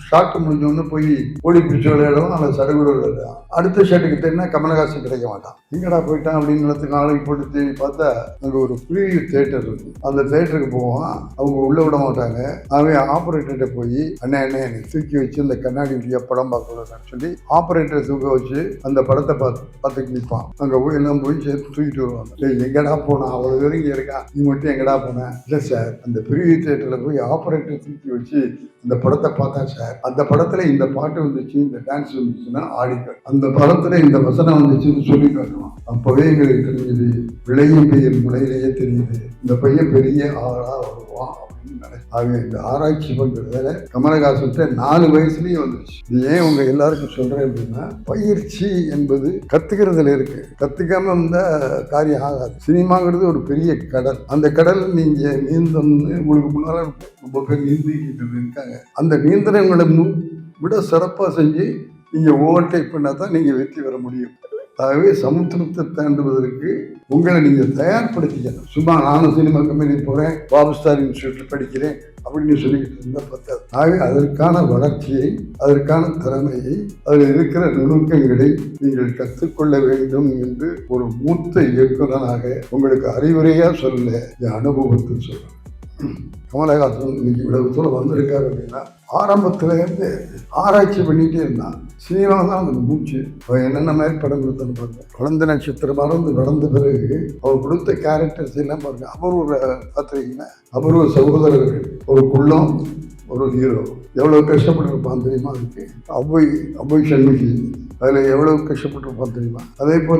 ஷாட் முடிஞ்சோன்னு போய் ஓடி பிடிச்சி விளையாடுவோம், அல்லது சடுகுடு விளையாடுவோம். அடுத்த ஷாட்டுக்கு தெரியுன்னா கமலஹாசன் கிடைக்க மாட்டான். எங்கடா போயிட்டான் அப்படின்னு நாளைக்கு போட்டு தேடி பார்த்தா அங்கே ஒரு ப்ரீவியூ தியேட்டர் இருக்கு. அந்த தியேட்டருக்கு போவான், அவங்க உள்ள விட மாட்டாங்க. அவன் ஆப்ரேட்டர்கிட்ட போய் அண்ணே என்னை தூக்கி வச்சு இந்த கண்ணாடி வழியா படம் பார்க்கணும்னு சொல்லி ஆப்ரேட்டரை தூக்க வச்சு அந்த படத்தை பார்த்து நிற்பான். அங்கே போய் எல்லாம் போய் சேர்த்து தூக்கிட்டு வருவாங்க. எங்கடா போனா அவ்வளோ பேரும் இங்கே இருக்கான், நீ மட்டும் எங்கடா போனேன்? இல்லை சார், அந்த ப்ரீவியூ தியேட்டரில் போய் ஆப்ரேட்டர் தூக்கி வச்சு இந்த படத்தை பார்த்தா சார், அந்த படத்துல இந்த பாட்டு வந்துச்சு, இந்த டான்ஸ் வந்துச்சுன்னா ஆடிக்க, அந்த படத்துல இந்த வசனம் வந்துச்சுன்னு சொல்லி காட்டுவான். அப்பவே எங்களுக்கு தெரிஞ்சது, விளையும் பெயர் முளையிலேயே தெரியுது, இந்த பையன் பெரிய ஆளா வருவான் அப்படின்னு நினைச்சு. ஆக இந்த ஆராய்ச்சி பண்றதுல கமலஹாசன் 4 வயசுலயே வந்துச்சு. இது ஏன் உங்க எல்லாருக்கும் சொல்றேன் அப்படின்னா, பயிற்சி என்பது கத்துக்கிறதுல இருக்கு. கத்துக்காம இருந்தா காரியம் ஆகாது. சினிமாங்கிறது ஒரு பெரிய கடல். அந்த கடல் நீங்க நீந்தம்னு உங்களுக்கு முன்னால ரொம்ப பேர் நீந்திக்கிட்டு இருக்காங்க. அந்த நீந்தனங்களை விட சிறப்பாக செஞ்சு நீங்கள் ஓவர்டேக் பண்ணால் தான் நீங்கள் வெற்றி பெற முடியும். ஆகவே சமுத்திரத்தை தாண்டுவதற்கு உங்களை நீங்கள் தயார்படுத்திக்கணும். சும்மா நானும் சினிமா கம்பெனி போகிறேன், பாபு ஸ்டார் இன்ஸ்டியூட்டில் படிக்கிறேன் அப்படின்னு சொல்லிக்கிட்டு இருந்தால் பத்தாது. ஆகவே அதற்கான வளர்ச்சியை, அதற்கான திறமையை, அதில் இருக்கிற நுணுக்கங்களை நீங்கள் கற்றுக்கொள்ள வேண்டும் என்று ஒரு மூத்த இயக்குநராக உங்களுக்கு அறிவுரையாக சொல்ல என் அனுபவத்தை சொல்கிறேன். கமலஹாசன் இன்னைக்கு இவ்வளவு தூரம் வந்திருக்காரு அப்படின்னா, ஆரம்பத்துல இருந்து ஆராய்ச்சி பண்ணிட்டே இருந்தான். சினிமா தான் அவனுக்கு மூச்சு. அவன் என்னென்ன மாதிரி படம் கொடுத்தான்னு பாருங்க. குழந்தை நட்சத்திரம் வளர்ந்த பிறகு அவர் கொடுத்த கேரக்டர்ஸ் எல்லாம் பாருங்க. அபூர்வ பார்த்துருக்கீங்கன்னா, அபூர்வ சகோதரர்கள், ஒரு குள்ளம், ஒரு ஹீரோ, எவ்வளவு கஷ்டப்பட்டுருப்பான் தெரியுமா? அதுக்கு அவ்வை சண்முகி அதில் எவ்வளவு கஷ்டப்பட்டுருப்பான் தெரியுமா? அதே போல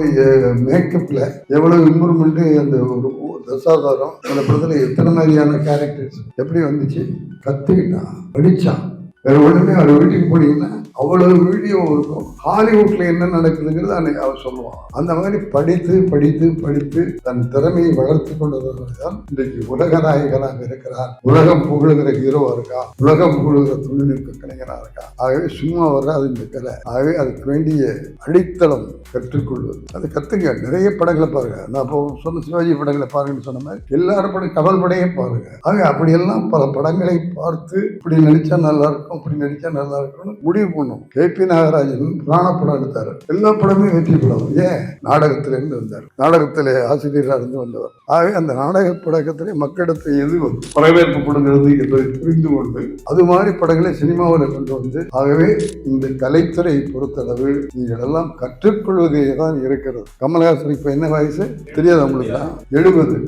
மேக்கப்பில் எவ்வளவு இம்ப்ரூவ்மெண்ட்டு, அந்த ஒரு தசாதாரம் அந்த படத்துல எத்தனை மாதிரியான கேரக்டர்ஸ் எப்படி வந்துச்சு, கத்துக்கிட்டான், படிச்சான். வேற ஒண்ணுமே அவர் வீட்டுக்கு போனீங்கன்னா அவ்வளவு வீடியோ இருக்கும். ஹாலிவுட்ல என்ன நடக்குதுங்கிறது அவர் சொல்லுவான். அந்த மாதிரி படித்து படித்து படித்து தன் திறமையை வளர்த்து கொண்டதுதான் இன்றைக்கு உலக நாயகனாக இருக்கிறார். உலகம் புகழுகிற ஹீரோவா இருக்கா, உலகம் புகழுகிற தொழில்நுட்ப கலைஞராக இருக்கா. ஆகவே சும்மா வராது இந்த கலை. ஆகவே அதுக்கு வேண்டிய அடித்தளம் கற்றுக்கொள்வது. அது கத்துங்க. நிறைய படங்களை பாருங்க. நான் இப்போ சொன்ன சிவாஜி படங்களை பாருங்கன்னு சொன்ன மாதிரி எல்லாரும் படம், கமல் படையும் பாருங்க. ஆக அப்படியெல்லாம் பல படங்களை பார்த்து இப்படி நடிச்சா நல்லா இருக்கும், இப்படி நடிச்சா நல்லா இருக்கும்னு முடிவு பண்ணும். கே.பி. நாகராஜன் புராண படம் எடுத்தார். எல்லா படமே வெற்றி படம். ஏன்? நாடகத்தில இருந்து வந்தார். நாடகத்திலே ஆசிரியராக இருந்து வந்தவர். ஆகவே அந்த நாடக படத்திலே மக்களிடத்தை எது வரவேற்பு படுங்கிறது என்பதை புரிந்து கொண்டு அது மாதிரி படங்களை சினிமாவில் கொண்டு வந்து, ஆகவே இந்த கலைத்துறை பொறுத்தளவு நீங்கள் எல்லாம் கற்றுக்கொள்வதே தான் இருக்கிறது. கமலஹாசன் இப்ப என்ன வயசு தெரியாது உங்களுக்கு?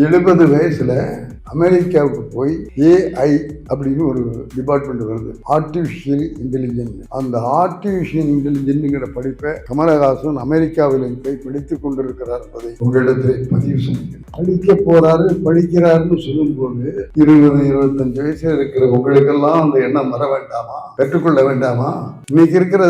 70 வயசுல அமெரிக்காவுக்கு போய் AI அப்படின்னு ஒரு டிபார்ட்மெண்ட் வருது, ஆர்டிஃபிஷியல் இன்டெலிஜென்ஸ். அந்த ஆர்டிஃபிஷியல் இன்டெலிஜென்ட்ங்கிற படிப்பை கமலஹாசன் அமெரிக்காவில் போய் படித்துக் கொண்டிருக்கிறார் என்பதை உங்களிடத்தில் பதிவு செய்கிறேன். படிக்க போறாரு, படிக்கிறாருன்னு சொல்லும்போது 20-25 வயசுல இருக்கிற உங்களுக்கெல்லாம் அந்த எண்ணம் வர வேண்டாமா? கற்றுக்கொள்ள வேண்டாமா? இன்னைக்கு இருக்கிற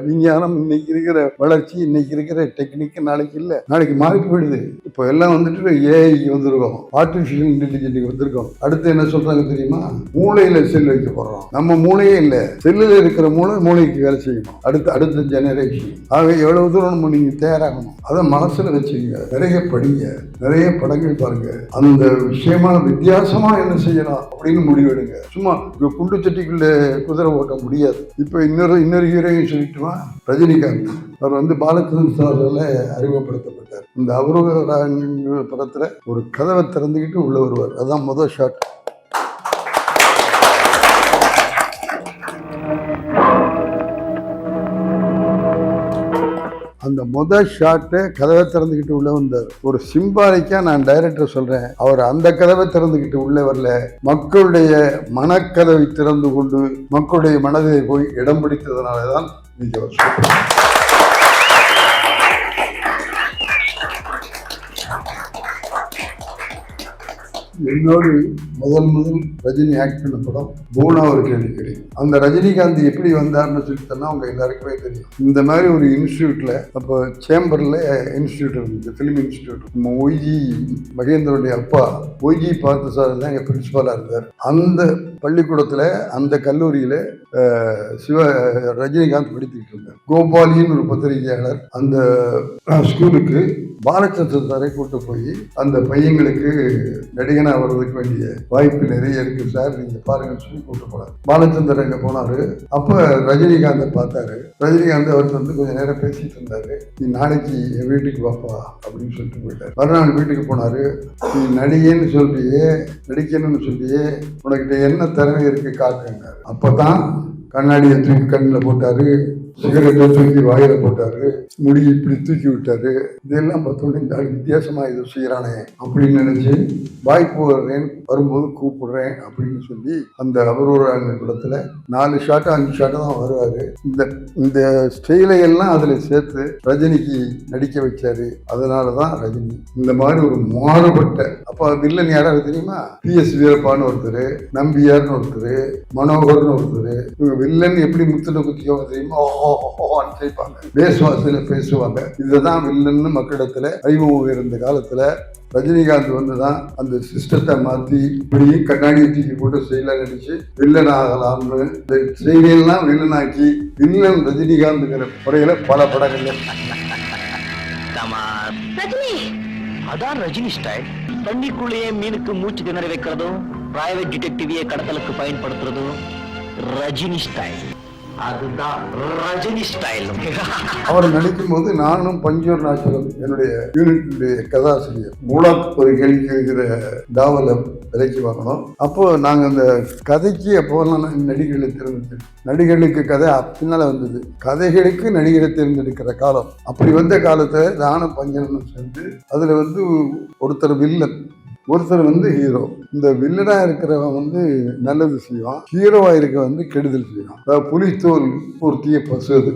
விஞ்ஞானம், இன்னைக்கு இருக்கிற வளர்ச்சி, இன்னைக்கு இருக்கிற டெக்னிக் நாளைக்கு இல்லை, நாளைக்கு மாறி போயிடுது. இப்போ எல்லாம் வந்துட்டு AI வந்திருக்கோம், ஆர்டிஃபிஷியல் இன்டெலிஜென்ஸ் வந்திருக்கோம். அடுத்து என்ன சொல்றாங்க தெரியுமா? மூளையில செல் வைக்க போறோம். நம்ம மூளையே இல்லை, செல்லுல இருக்கிற மூளைக்கு வேலை செய்யணும். அடுத்த ஜெனரேஷன். ஆகவே எவ்வளவு தூரம் நம்ம நீங்க தயாராகணும் அதை மனசுல வச்சுங்க. நிறைய படிங்க, நிறைய படங்கள் பாருங்க. அந்த விஷயமா வித்தியாசமா என்ன செய்யலாம் அப்படின்னு முடிவெடுங்க. சும்மா குண்டு சட்டிக்குள்ள குதிரை ஓட்ட முடியாது. இப்போ இன்னொரு ஹீரோயின் சொல்லிட்டுமா, ரஜினிகாந்த். அவர் வந்து பாலச்சந்திரன் சாரால அறிமுகப்படுத்தப்பட்டார். இந்த அவரோட படத்துல ஒரு கதவை திறந்துக்கிட்டு உள்ள வருவார். அதான் முதல் ஷாட். அந்த முதல் ஷாட்டை கதவை திறந்துக்கிட்டு உள்ள வந்தார். ஒரு சிம்பாலிக்கா நான் டைரக்டர் சொல்றேன், அவர் அந்த கதவை திறந்துக்கிட்டு உள்ள வரல, மக்களுடைய மனக்கதவை திறந்து கொண்டு மக்களுடைய மனதை போய் இடம் பிடித்ததுனாலதான் நீங்க அவர் சொல்றேன். என்னோடு முதல் ரஜினி ஆக்ட் பண்ண படம் பூனா ஒரு கேள்வி கிடைக்கும். அந்த ரஜினிகாந்த் எப்படி வந்தார்னு சொல்லிட்டோம்னா அவங்க எல்லாருக்குமே தெரியும். இந்த மாதிரி ஒரு இன்ஸ்டியூட்ல, அப்போ சேம்பர்ல இன்ஸ்டியூட் இருந்துச்சு, ஃபிலிம் இன்ஸ்டியூட். ஒய்ஜி மகேந்திரனுடைய அப்பா ஒய்ஜி பார்த்தசாரதி தான் எங்க பிரின்சிபாலா இருந்தார். அந்த பள்ளிக்கூடத்துல, அந்த கல்லூரியில ரஜினிகாந்த் படித்துக்கிட்டு இருந்தார். கோபாலின்னு ஒரு பத்திரிகையாளர் அந்த ஸ்கூலுக்கு பாலச்சந்திரன் சாரை கூட்டு போய் அந்த பையங்களுக்கு நடிகனா வர்றதுக்கு வேண்டிய வாய்ப்பு நிறைய இருக்கு சார், நீங்க பாருங்கன்னு சொல்லி கூட்டு போனார். பாலச்சந்திரன் எங்க போனாரு. அப்ப ரஜினிகாந்தை பார்த்தாரு. ரஜினிகாந்த் அவருக்கு வந்து கொஞ்சம் நேரம் பேசிட்டு இருந்தாரு. நீ நாளைக்கு என் வீட்டுக்கு வாப்பா அப்படின்னு சொல்லிட்டு போயிட்டாரு. மறுநாள் வீட்டுக்கு போனாரு. நீ நடிகன்னு சொல்றியே, நடிக்கணும்னு சொல்லியே, உனக்கிட்ட என்ன திறமை இருக்கு காட்டுங்க. அப்பதான் கண்ணாடியை தூக்கி கண்ணில் போட்டாரு, சிகரெட்டை தூக்கி வாயில போட்டாரு, முடி இப்படி தூக்கி விட்டாரு. இதெல்லாம் பார்த்தோன்னே இந்த வித்தியாசமா இதை செய்யறானே அப்படின்னு நினைச்சு, வாய்ப்பு வரும்போது கூப்பிடுறேன் அப்படின்னு சொல்லி அந்த அவரோட படத்துல 4 ஷாட்டு 5 ஷாட்டு தான் வருவாரு. இந்த ஸ்டைலை எல்லாம் அதுல சேர்த்து ரஜினிக்கு நடிக்க வச்சாரு. அதனாலதான் ரஜினி இந்த மாதிரி ஒரு மாறுபட்ட. அப்ப வில்லன் யாராவது தெரியுமா? PS வீரப்பான்னு ஒருத்தர், நம்பியார்னு ஒருத்தர், மனோகர்னு ஒருத்தர். இவங்க வில்லன் எப்படி முத்துல குத்திக்கோங்க தெரியுமா? பேசுவாசில பேசுவாங்க. இதுதான் வில்லன்னு மக்களிடத்துல அறிமுகம் இருந்த காலத்துல ரஜினிகாந்த் வந்துதான் அந்த சிஸ்டத்தை மாத்தி இப்படியும் கண்ணாடியை தூக்கி போட்டு செயல நடிச்சு வில்லன் ஆகலாம்னு இந்த செய்தியெல்லாம் வில்லனாக்கி வில்லன் ரஜினிகாந்த்ங்கிற முறையில பல படங்கள்ல. அதான் ரஜினி ஸ்டைல். தண்ணிக்குள்ளேயே மீனுக்கு மூச்சு திணற வைக்கிறதும், பிரைவேட் டிடெக்டிவியை கடத்தலுக்கு பயன்படுத்துறதும் ரஜினி ஸ்டைல். அதுதான் ரஜினி ஸ்டைல். அவர் நடிக்கும் போது நானும் பஞ்சூர் நாச்சலம் என்னுடைய யூனிட்டுடைய கதாசிரியர் மூலம் ஒரு கேள்வி கேட்கிற தாவலை விலைக்கு வாங்கணும். அப்போ நாங்கள் அந்த கதைக்கு அப்போலாம் நடிகர்களை தேர்ந்தெடுத்து, நடிகர்களுக்கு கதை பின்னால வந்தது, கதைகளுக்கு நடிகரை தேர்ந்தெடுக்கிற காலம். அப்படி வந்த காலத்தை நானும் பஞ்சனும் சேர்ந்து அதுல வந்து ஒருத்தர் வில்லன், ஒருத்தர் வந்து ஹீரோ. இந்த வில்லனா இருக்கிறவன் வந்து நல்லது செய்வான், ஹீரோவா இருக்க வந்து கெடுதல் செய்வான். அதாவது புலித்தோல் பொருத்திய பசுது.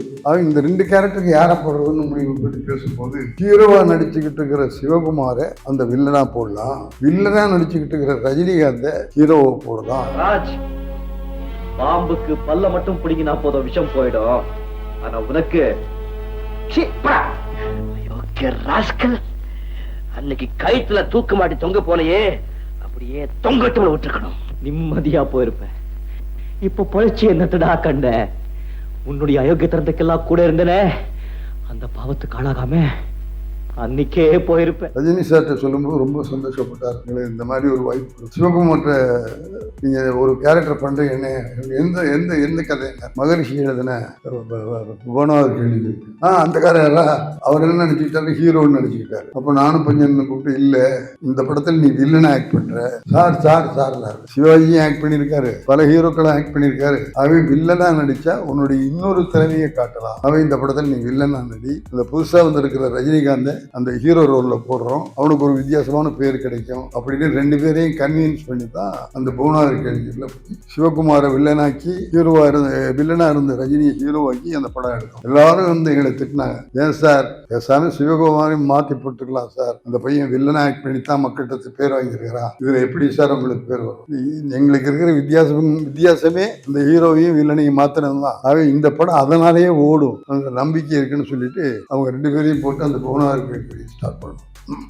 இந்த 2 கேரக்டருக்கு யாரை போடுறதுன்னு முடிவு பற்றி பேசும்போது, ஹீரோவா நடிச்சுக்கிட்டு இருக்கிற சிவகுமாரை அந்த வில்லனா போடலாம், வில்லனா நடிச்சுக்கிட்டு இருக்கிற ரஜினிகாந்த ஹீரோவை போடலாம். ராஜ், பாம்புக்கு பல்ல மட்டும் பிடிங்கினா போதும், விஷம் போயிடும். ஆனா உனக்கு அன்னைக்கு கயிற்றுல தூக்கு மாட்டி தொங்க போனையே, அப்படியே தொங்கட்டு விட்டுருக்கணும், நிம்மதியா போயிருப்பேன். இப்ப பொழைச்சி என்னத்தடா கண்ட? உன்னுடைய அயோக்கியத்தனத்துக்கெல்லாம் கூட இருந்தனே, அந்த பாவத்துக்கு ஆளாகாம அன்னைக்கே போயிருப்பேன். ரஜினி சார்ட்ட சொல்லும்போது ரொம்ப சந்தோஷப்பட்டார். இந்த மாதிரி ஒரு வாய்ப்பு சிவகுமார்ட்ட நீங்க ஒரு கேரக்டர் பண்றீங்க, என்ன எந்த எந்த எந்த கதை மகரிஷி எழுதுன புவனாவது கேள்வி. அந்த காரரா அவர் என்ன நினைச்சுக்கிட்டாரு, ஹீரோன்னு நினைச்சுக்கிட்டாரு. அப்போ நானும் பஞ்சன் கூப்பிட்டு, இல்ல இந்த படத்துல நீ வில்லனா ஆக்ட் பண்ற சார். சார் சார் சிவாஜியும் ஆக்ட் பண்ணியிருக்காரு, பல ஹீரோக்களும் ஆக்ட் பண்ணியிருக்காரு. அவன் வில்லனா நடிச்சா உன்னுடைய இன்னொரு திறமையை காட்டலாம். அவன் இந்த படத்துல நீ வில்லனா நடி. இந்த புதுசா வந்து இருக்கிற ரஜினிகாந்த் அந்த ஹீரோ ரோலில் போடுறோம், அவனுக்கு ஒரு வித்தியாசமான பேர் கிடைக்கும் அப்படின்னு 2 பேரையும் கன்வின்ஸ் பண்ணி தான் அந்த பூனார் கேள்வியில் சிவகுமாரை வில்லனாக்கி வில்லனா இருந்த ரஜினியை ஹீரோவாக்கி அந்த படம் எடுத்தோம். எல்லாரும் வந்து எங்களை திட்டினாங்க, ஏன் சார் பேசாம சிவகுமாரையும் மாற்றி போட்டுக்கலாம் சார், அந்த பையன் வில்லனா ஆக்ட் பண்ணி தான் மக்கள்கிட்ட பேர் வாங்கியிருக்கிறான், இதுல எப்படி சார் உங்களுக்கு பேர் வரும்? எங்களுக்கு இருக்கிற வித்தியாசமே இந்த ஹீரோவையும் வில்லனையும் மாத்திரம் தான். ஆகவே இந்த படம் அதனாலேயே ஓடும், அந்த நம்பிக்கை இருக்குன்னு சொல்லிட்டு அவங்க 2 பேரையும் போட்டு அந்த பூனார் கேள்வி ஸ்டார்ட் பண்ணோம்.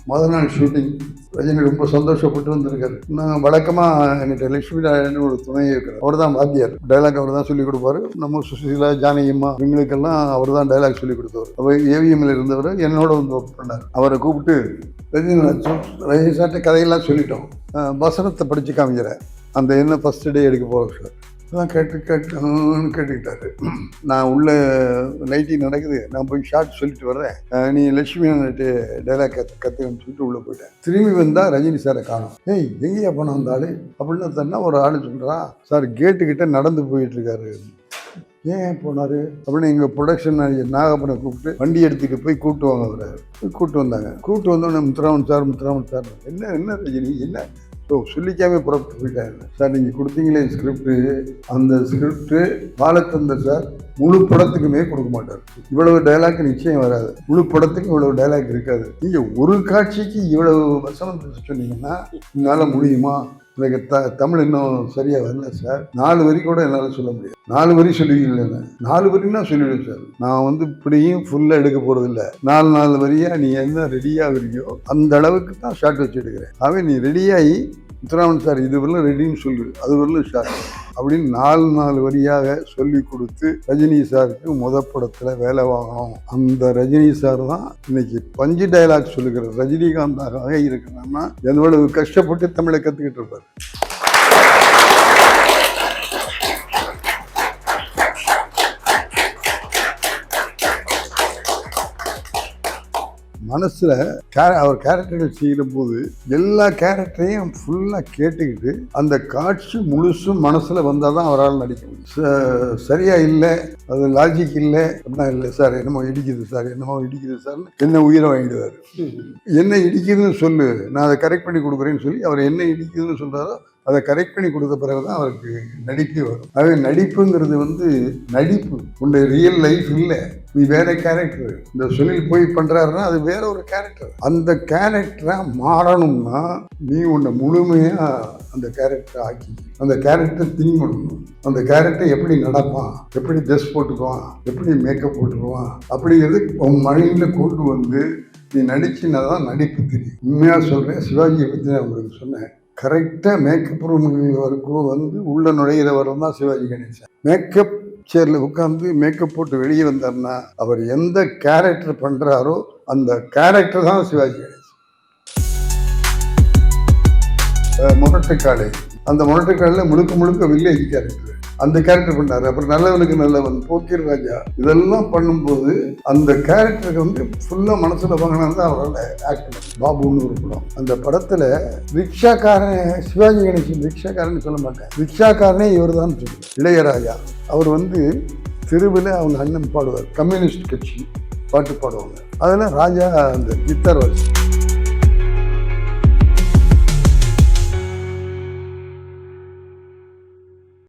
முதல் நாள் ஷூட்டிங் ரஜினி ரொம்ப சந்தோஷப்பட்டு வந்திருக்காரு. நாங்கள் வழக்கமாக என்கிட்ட லட்சுமி நாராயணன் ஒரு துணை இருக்கிறார், அவர் தான் வாத்தியார், டைலாக் அவர் தான் சொல்லிக் கொடுப்பாரு. நம்ம சுசீலா ஜானகியம்மா இவங்களுக்கெல்லாம் அவர் தான் டைலாக் சொல்லிக் கொடுத்தவர். அவர் ஏவிஎம்ல இருந்தவர் என்னோட வந்து ஒர்க் பண்ணார். அவரை கூப்பிட்டு ரஜினி சார்ட்ட கதையெல்லாம் சொல்லிட்டோம், வசனத்தை படித்து காமிக்கிறேன், அந்த என்ன ஃபஸ்ட் டே எடுக்க போகிறோம் சார் அதான் கேட்டுக்கிட்டாரு. நான் உள்ள லைட்டிங் நடக்குது, நான் போய் ஷார்ட் சொல்லிட்டு வர்றேன், நீ லட்சுமி டைலாக் கற்றுக்கன்னு சொல்லிட்டு உள்ளே போயிட்டேன். திரும்பி வந்தால் ரஜினி சாரை காணும். ஏய் எங்கேயா போனோம் அந்த ஆள் அப்படின்னு தன்னா ஒரு ஆள் சொல்கிறான், சார் கேட்டுக்கிட்ட நடந்து போயிட்டு இருக்காரு. ஏன் போனார் அப்படின்னு எங்கள் ப்ரொடக்ஷன் நாகப்பனை கூப்பிட்டு வண்டி எடுத்துகிட்டு போய் கூப்பிட்டு வாங்க, அவரை கூப்பிட்டு வந்தாங்க. கூப்பிட்டு வந்தோடனே முத்துராமன் சார் என்ன ரஜினி என்ன சொல்லிக்காமே புறப்பட்டு போயிட்டாங்க சார், நீங்கள் கொடுத்தீங்களே ஸ்கிரிப்டு, அந்த ஸ்கிரிப்டு பாலச்சந்தர் சார் முழு படத்துக்குமே கொடுக்க மாட்டார். இவ்வளவு டைலாக் நிச்சயம் வராது, முழு படத்துக்கு இவ்வளவு டைலாக் இருக்காது. நீங்கள் ஒரு காட்சிக்கு இவ்வளவு வசனம் சொன்னீங்கன்னா என்னால் முடியுமா? எனக்கு தமிழ் இன்னும் சரியாக வரல சார், 4 வரி கூட என்னால் சொல்ல முடியாது. 4 வரி சொல்லுவீங்களேன்னு 4 வரின்னா சொல்லிவிடுவேன் சார். நான் வந்து இப்படியும் ஃபுல்லாக எடுக்க போகிறது இல்லை, 4 வரியாக நீ என்ன ரெடியாக இருக்கியோ அந்த அளவுக்கு தான் ஷார்ட் வச்சு எடுக்கிறேன். அவன் நீ ரெடியாகி முத்துராமன் சார் இது வரலாம் ரெடின்னு சொல்லு, அது வரலாம் ஷார்ட் அப்படின்னு 4 வரியாக சொல்லி கொடுத்து ரஜினி சாருக்கு படத்தில் வேலை வாங்கணும். அந்த ரஜினி சார் தான் இன்னைக்கு பஞ்சு டைலாக் சொல்லுகிற ரஜினிகாந்தாக இருக்கணும்னா எவ்வளவு கஷ்டப்பட்டு தமிழை கற்றுக்கிட்டு இருப்பார். மனசில் அவர் கேரக்டர்கள் செய்கிற போது எல்லா கேரக்டரையும் ஃபுல்லாக கேட்டுக்கிட்டு அந்த காட்சி முழுசும் மனசில் வந்தால் தான் அவரால் நடிக்க முடியும். சரியாக இல்லை, அது லாஜிக் இல்லை அப்படின்னா இல்லை சார் என்னமோ இடிக்குது சார் என்ன உயிரை வாங்கிடுவார். என்ன இடிக்குதுன்னு சொல்லு, நான் அதை கரெக்ட் பண்ணி கொடுக்குறேன்னு சொல்லி அவர் என்ன இடிக்குதுன்னு சொல்கிறாரோ அதை கரெக்ட் பண்ணி கொடுத்த பிறகு தான் அவருக்கு நடிப்பே வரும். ஆகவே நடிப்புங்கிறது வந்து நடிப்பு, உன்னுடைய ரியல் லைஃப் இல்லை, நீ வேற கேரக்டர். இந்த சுனில் போய் பண்றாருன்னா அது வேற ஒரு கேரக்டர். அந்த கேரக்டரை மாறணும்னா நீ உன்னை முழுமையா அந்த கேரக்டரை ஆக்கி அந்த கேரக்டர் திங்க் பண்ணணும். அந்த கேரக்டர் எப்படி நடப்பான், எப்படி ட்ரெஸ் போட்டுக்குவான், எப்படி மேக்கப் போட்டுக்குவான் அப்படிங்கிறது உன் மைண்டில் கொண்டு வந்து நீ நடிச்சுன்னா தான் நடிப்பு தெரியும். உண்மையாக சொல்கிறேன், சிவாஜியை பற்றி நான் உங்களுக்கு சொன்னேன், கரெக்டாக மேக்கப் ரூம் வரைக்கும் வந்து உள்ள நுழையிறவரும் தான் சிவாஜி கணேசன். மேக்கப் சேரில் உட்காந்து மேக்கப் போட்டு வெளியே வந்தார்னா அவர் எந்த கேரக்டர் பண்ணுறாரோ அந்த கேரக்டர் தான் சிவாஜி கணேசன். முரட்டுக்காடு, அந்த முரட்டுக்காடில் முழுக்க வில்லேஜ் கேரக்டர், அந்த கேரக்டர் பண்ணாரு. அப்புறம் நல்லவனுக்கு நல்லவன், போக்கிர் ராஜா, இதெல்லாம் பண்ணும்போது அந்த கேரக்டருக்கு வந்து ஃபுல்லாக மனசில் வாங்கினா தான் அவரால் ஆக்ட் பண்ண. பாபுன்னு ஒரு படம், அந்த படத்தில் ரிக்ஷாக்காரன் சிவாஜி கணேசன் ரிக்ஷாக்காரன்னு சொல்ல மாட்டேன், ரிக்ஷாக்காரனே இவர் தான் சொல்லு. இளையராஜா அவர் வந்து தெருவில் அவங்க அண்ணன் பாடுவார், கம்யூனிஸ்ட் கட்சி பாட்டு பாடுவாங்க, அதில் ராஜா அந்த கித்தார் வாசி